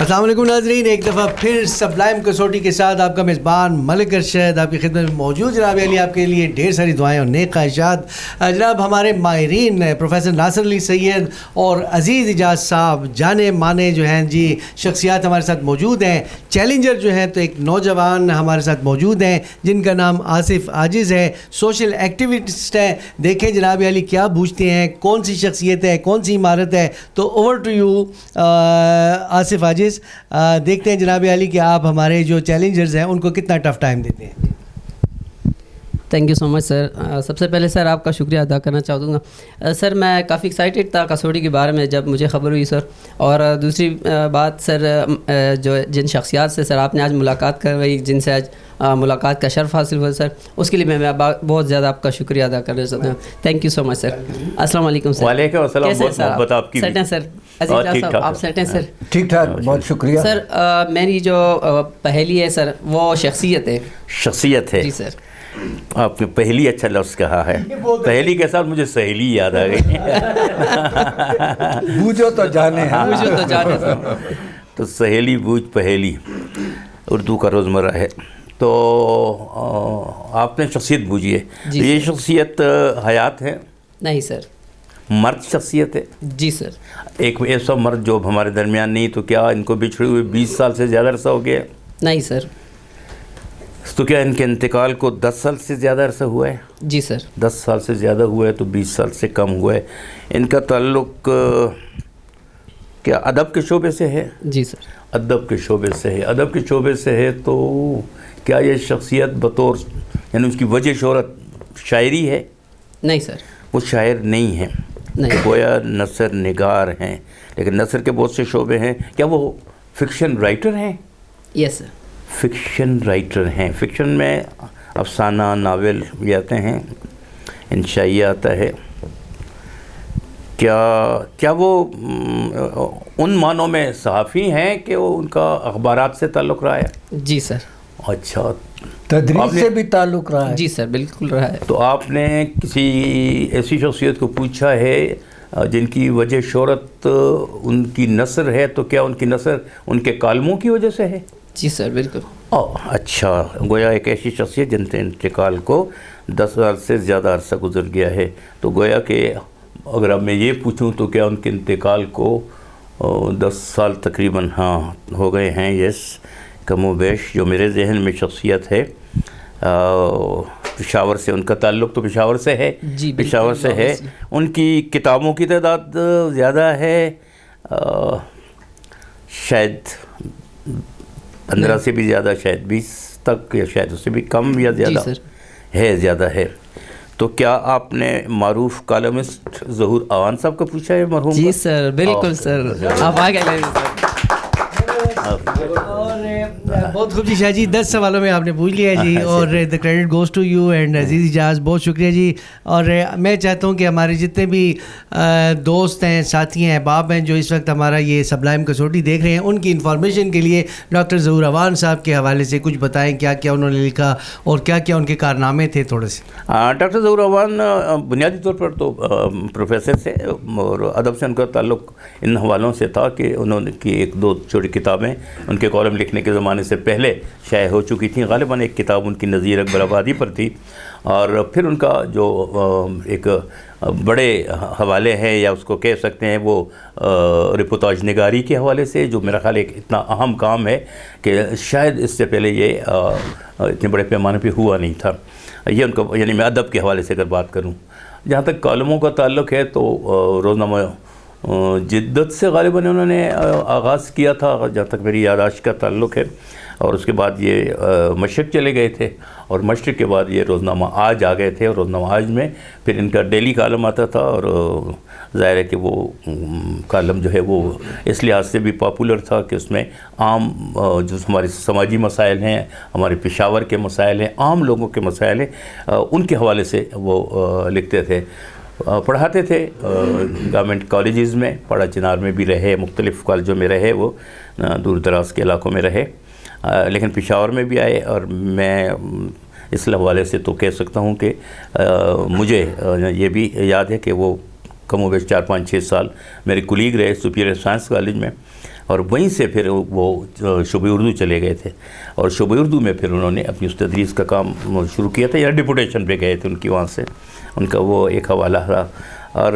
अस्सलाम वालेकुम नाज़रीन, एक दफ़ा फिर सबलाइम कसौटी के साथ आपका मेज़बान मलिक अरशद आपकी खिदमत में मौजूद। जनाब अली आपके लिए ढेर सारी दुआएं और नेक ख्वाहिशात। जनाब हमारे माहिरीन प्रोफेसर नासिर अली सैयद और अज़ीज़ इजाज़ साहब जाने माने जो हैं जी शख्सियात हमारे साथ मौजूद हैं। चैलेंजर जो हैं तो एक नौजवान हमारे साथ मौजूद हैं जिनका नाम आसिफ आजिज़ है, सोशल एक्टिविस्ट हैं। देखें जनाब अली क्या पूछते हैं, कौन सी शख्सियत है, कौन सी इमारत है। तो ओवर टू यू आसिफ आजिज़, देखते हैं जनाब अली कि आप हमारे जो चैलेंजर्स हैं उनको कितना टफ टाइम देते हैं। Thank you so much sir. सबसे पहले सर आपका शुक्रिया अदा करना चाहूँगा। सर मैं काफ़ी एक्साइटेड था कसौटी के बारे में जब मुझे ख़बर हुई सर। और दूसरी बात सर, जो जिन शख्सियात से सर आपने आज मुलाकात करवाई, जिनसे आज मुलाकात का शर्फ हासिल हुआ सर, उसके लिए मैं बहुत ज़्यादा आपका शुक्रिया अदा करना चाहता हूँ। Thank you so much sir. अस्सलाम वालेकुम सर। वालेकुम अस्सलाम। बहुत मोहब्बत आपकी। सेट हैं सर? अजीज साहब आप सेट हैं सर? ठीक ठाक, बहुत शुक्रिया सर। मेरी जो पहेली है सर वो शख्सियत है। शख्सियत है जी सर। आपने पहली अच्छा लफ्ज़ कहा है। पहली के साथ मुझे सहेली याद आ गई। बूझो तो जाने हैं। बूझो तो जाने सर। तो सहेली बूझ पहेली उर्दू का रोज़मर्रा है। तो आपने शख्सियत बूझी है। तो ये शख्सियत हयात है? नहीं सर। मर्द शख्सियत है? जी सर। एक ऐसा मर्द जो हमारे दरमियान नहीं, तो क्या इनको बिछड़े हुए 20 साल से ज़्यादा अरसा हो गया? नहीं सर। तो क्या इनके इंतकाल को 10 साल से ज़्यादा अरसा हुआ है? जी सर। 10 साल से ज़्यादा हुआ है तो 20 साल से कम हुआ है। इनका ताल्लुक़ क्या अदब के शोबे से है? जी सर। अदब के शोबे से है। अदब के शोबे से है तो क्या ये शख्सियत बतौर यानी उसकी वजह शोहरत शायरी है? नहीं सर। वो शायर नहीं है, नहीं। गोया नसर निगार हैं, लेकिन नसर के बहुत से शोबे हैं। क्या वो फिक्शन राइटर हैं? Yes sir. फिक्शन राइटर हैं। फिक्शन में अफसाना, नावल ये आते हैं, इंशाइया आता है। क्या वो उन मानों में सहाफ़ी हैं कि वो उनका अखबारात से ताल्लुक़ रहा है? जी सर। अच्छा, तदरीस से भी ताल्लुक़ रहा है? जी सर, बिल्कुल रहा है। तो आपने किसी ऐसी शख्सियत को पूछा है जिनकी वजह शोहरत उनकी नसर है, तो क्या उनकी नसर उनके कालमों की वजह से है? जी सर, बिल्कुल। अच्छा, गोया एक ऐसी शख्सियत जिनके इंतकाल को 10 साल से ज़्यादा अरसा गुजर गया है। तो गोया कि अगर अब मैं ये पूछूं तो क्या उनके इंतकाल को 10 साल तकरीबन हाँ हो गए हैं। यस, कमो बेश जो मेरे जहन में शख्सियत है पेशावर से, उनका ताल्लुक़ तो पेशावर से है। जी, पेशावर से है। उनकी किताबों की तादाद ज़्यादा है, शायद 15 से भी ज़्यादा, शायद 20 तक, या शायद उससे भी कम या ज़्यादा है, ज़्यादा है। तो क्या आपने मारूफ कॉलमिस्ट ज़हूर अवान साहब का पूछा है मरहूम? जी सर, बिल्कुल सर, आप आ गए। बहुत खूब जी शाह जी, 10 सवालों में आपने पूछ लिया जी, और the credit goes to you and Aziz Ijaz, बहुत शुक्रिया जी। और मैं चाहता हूँ कि हमारे जितने भी दोस्त हैं, साथी हैं, अहबाब हैं जो इस वक्त हमारा ये सबलाइम कसौटी देख रहे हैं, उनकी इन्फॉर्मेशन के लिए डॉक्टर ज़हूर अवान साहब के हवाले से कुछ बताएं, क्या क्या उन्होंने लिखा और क्या क्या उनके कारनामे थे थोड़े से। डॉक्टर ज़हूर अवान बुनियादी तौर पर तो प्रोफेसर से और अदब से उनका ताल्लुक़ इन हवालों से था कि उन्होंने की 1-2 छोटी किताबें उनके कॉलम लिखने के ज़माने से पहले शाये हो चुकी थी। ग़ालिबन एक किताब उनकी नज़ीर अकबर आबादी पर थी, और फिर उनका जो एक बड़े हवाले हैं, या उसको कह सकते हैं वो रिपोर्टाज निगारी के हवाले से, जो मेरा ख़्याल एक इतना अहम काम है कि शायद इससे पहले ये इतने बड़े पैमाने पे हुआ नहीं था। ये उनको, यानी मैं अदब के हवाले से अगर बात करूँ, जहाँ तक कॉलमों का ताल्लुक़ है तो रोज़नामा जिद्दत से ग़ालिबन उन्होंने आगाज़ किया था, जहाँ तक मेरी याददाश्त का ताल्लुक़ है। और उसके बाद ये मशरक़ चले गए थे, और मशरक़ के बाद ये रोज़नामा आज आ गए थे, और रोज़नामा आज में फिर इनका डेली कॉलम आता था। और ज़ाहिर है कि वो कॉलम जो है वो इस लिहाज से भी पॉपुलर था कि उसमें आम जो हमारे समाजी मसाइल हैं, हमारे पेशावर के मसाइल हैं, आम लोगों के मसाइल हैं, उनके हवाले से वो लिखते थे। पढ़ाते थे गवर्नमेंट कॉलेजेस में, पढ़ा चिनार में भी रहे, मुख्तलिफ़ कॉलेजों में रहे, वो दूर दराज के इलाकों में रहे, लेकिन पेशावर में भी आए। और मैं इस हवाले से तो कह सकता हूँ कि मुझे ये भी याद है कि वो कमोबेश 4-5-6 साल मेरे कुलीग रहे सुपीरियर साइंस कॉलेज में, اور وہیں سے پھر وہ شعبہ اردو چلے گئے تھے، اور شعبہ اردو میں پھر انہوں نے اپنی اس تدریس کا کام شروع کیا تھا، یا ڈپوٹیشن پہ گئے تھے ان کی، وہاں سے ان کا وہ ایک حوالہ رہا۔ اور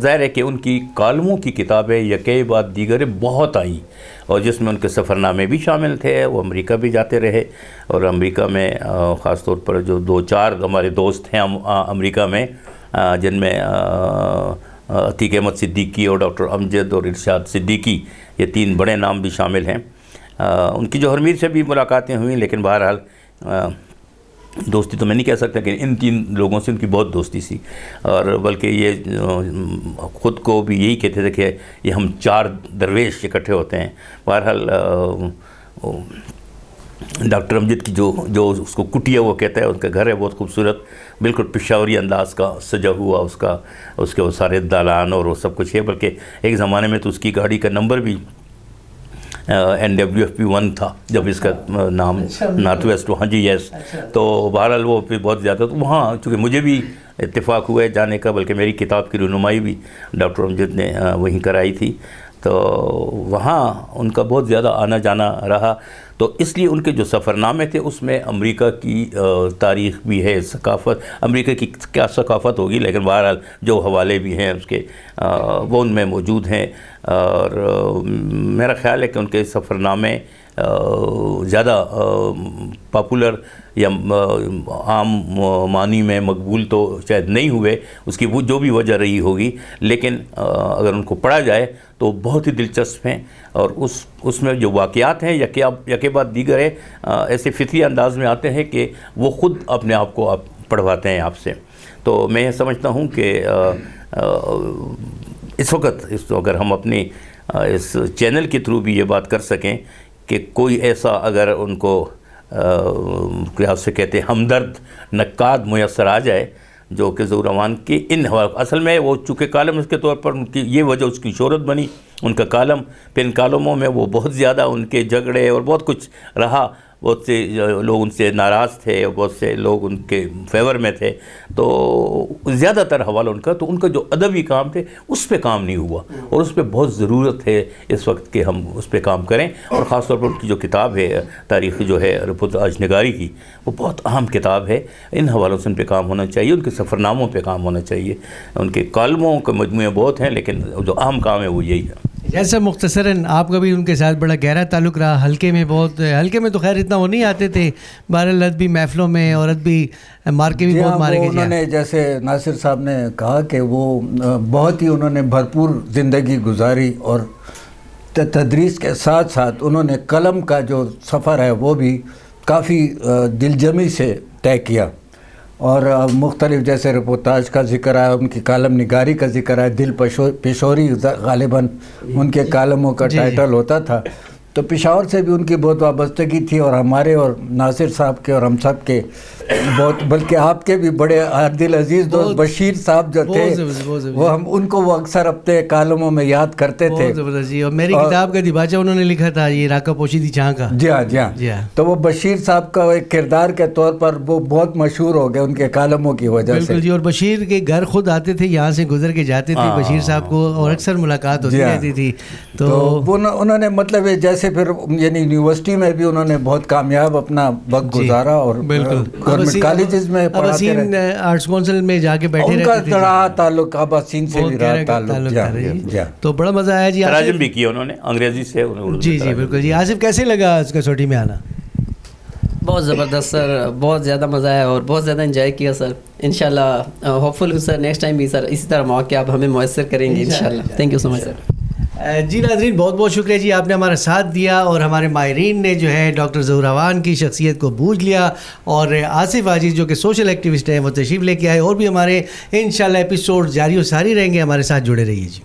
ظاہر ہے کہ ان کی کالموں کی کتابیں یکے بعد دیگر بہت آئیں، اور جس میں ان کے سفر نامے بھی شامل تھے۔ وہ امریکہ بھی جاتے رہے، اور امریکہ میں خاص طور پر جو 2-4 ہمارے دوست ہیں امریکہ میں، جن میں عتیق احمد صدیقی اور ڈاکٹر امجد اور ارشاد صدیقی، یہ 3 بڑے نام بھی شامل ہیں۔ ان کی جوہر میر سے بھی ملاقاتیں ہوئیں، لیکن بہرحال دوستی تو میں نہیں کہہ سکتا کہ ان 3 لوگوں سے ان کی بہت دوستی تھی، اور بلکہ یہ خود کو بھی یہی کہتے تھے کہ یہ ہم 4 درویش اکٹھے ہوتے ہیں۔ بہرحال ڈاکٹر امجد کی جو اس کو کٹیا وہ کہتا ہے، ان کا گھر ہے بہت خوبصورت، بالکل پشاوری انداز کا سجا ہوا، اس کے وہ سارے دالان اور وہ سب کچھ ہے، بلکہ ایک زمانے میں تو اس کی گاڑی کا نمبر بھی NWFP1 تھا جب اس کا نام نارتھ ویسٹ، ہاں جی یس۔ تو بہرحال وہ پھر بہت زیادہ، تو وہاں چونکہ مجھے بھی اتفاق ہوا ہے جانے کا، بلکہ میری کتاب کی رونمائی بھی ڈاکٹر امجد نے وہیں کرائی تھی، تو وہاں ان کا بہت زیادہ آنا جانا رہا۔ تو اس لیے ان کے جو سفر نامے تھے اس میں امریکہ کی تاریخ بھی ہے، ثقافت، امریکہ کی کیا ثقافت ہوگی، لیکن بہرحال جو حوالے بھی ہیں اس کے وہ ان میں موجود ہیں، اور میرا خیال ہے کہ ان کے سفر نامے زیادہ پاپولر یا عام معنی میں مقبول تو شاید نہیں ہوئے، اس کی وہ جو بھی وجہ رہی ہوگی، لیکن اگر ان کو پڑھا جائے تو بہت ہی دلچسپ ہیں، اور اس میں جو واقعات ہیں یکے بعد دیگر ہے، ایسے فطری انداز میں آتے ہیں کہ وہ خود اپنے آپ کو پڑھواتے ہیں آپ سے۔ تو میں یہ سمجھتا ہوں کہ اس وقت اگر ہم اپنی اس چینل کے تھرو بھی یہ بات کر سکیں کہ کوئی ایسا اگر ان کو کیا سے کہتے ہیں ہمدرد نقاد میسر آ جائے جو کہ ظہور امان کے ان اصل میں وہ چونکہ کالمز کے طور پر ان کی یہ وجہ اس کی شہرت بنی، ان کا کالم، پھر ان کالموں میں وہ بہت زیادہ ان کے جھگڑے اور بہت کچھ رہا، بہت سے لوگ ان سے ناراض تھے اور بہت سے لوگ ان کے فیور میں تھے، تو زیادہ تر حوالہ ان کا، تو ان کا جو ادبی کام تھے اس پہ کام نہیں ہوا، اور اس پہ بہت ضرورت ہے اس وقت کہ ہم اس پہ کام کریں، اور خاص طور پر ان کی جو کتاب ہے تاریخ جو ہے رپورتاج نگاری کی، وہ بہت اہم کتاب ہے، ان حوالوں سے ان پہ کام ہونا چاہیے، ان کے سفر ناموں پہ کام ہونا چاہیے، ان کے کالموں کے مجموعے بہت ہیں لیکن جو اہم کام ہے وہ یہی ہے۔ جیسا مختصراً آپ کا بھی ان کے ساتھ بڑا گہرا تعلق رہا، حلقے میں تو خیر اتنا وہ نہیں آتے تھے، بہرحال ادبی محفلوں میں اور ادبی مارکے بھی بہت مارے گئے۔ انہوں نے جیسے ناصر صاحب نے کہا کہ وہ بہت ہی انہوں نے بھرپور زندگی گزاری، اور تدریس کے ساتھ ساتھ انہوں نے قلم کا جو سفر ہے وہ بھی کافی دلجمی سے طے کیا، اور مختلف جیسے رپورتاج کا ذکر ہے، ان کی کالم نگاری کا ذکر ہے، دل پشوری غالباً ان کے کالموں کا ٹائٹل ہوتا تھا، تو پشاور سے بھی ان کی بہت وابستگی تھی، اور ہمارے اور ناصر صاحب کے اور ہم سب کے بہت، بلکہ آپ کے بھی بڑے دل عزیز دوست بشیر صاحب جو تھے، وہ ہم ان کو وہ اکثر اپنے کالموں میں یاد کرتے تھے۔ زبردست جی، اور میری کتاب کا دیباچہ انہوں نے لکھا تھا، یہ راکا پوشیدی چھاں کا۔ جی ہاں، تو وہ بشیر صاحب کا ایک کردار کے طور پر وہ بہت مشہور ہو گئے ان کے کالموں کی وجہ سے۔ بالکل جی، اور بشیر کے گھر خود آتے تھے، یہاں سے گزر کے جاتے تھے بشیر صاحب کو، اور اکثر ملاقات ہوتی رہتی تھی۔ تو انہوں نے مطلب جیسے پھر یعنی یونیورسٹی میں بھی انہوں نے بہت کامیاب اپنا وقت گزارا، اور گورنمنٹ کالجز میں پڑھاتے رہے، آرٹس کونسل میں جا کے بیٹھے رہتے تھے، ان کا تعلق اباسین سے بھی رہا تعلق، تو بڑا مزہ آیا جی۔ تراجم بھی کیا انہوں نے انگریزی سے۔ جی بالکل جی۔ آصف کیسے لگا اس کسوٹی میں آنا؟ بہت زبردست سر، بہت زیادہ مزہ آیا اور بہت زیادہ انجوائے کیا سر۔ انشاءاللہ ہوپ فل سر نیکسٹ ٹائم بھی سر اسی طرح مواقع آپ ہمیں میسر کریں گے انشاءاللہ۔ تھینک یو سو مچ سر۔ جی ناظرین، بہت بہت شکریہ جی، آپ نے ہمارا ساتھ دیا، اور ہمارے ماہرین نے جو ہے ڈاکٹر ظہور امان کی شخصیت کو بوجھ لیا، اور آصف عزیز جو کہ سوشل ایکٹیوسٹ ہیں وہ تشریف لے کے آئے، اور بھی ہمارے انشاءاللہ ایپیسوڈ جاری و ساری رہیں گے، ہمارے ساتھ جڑے رہیے جی۔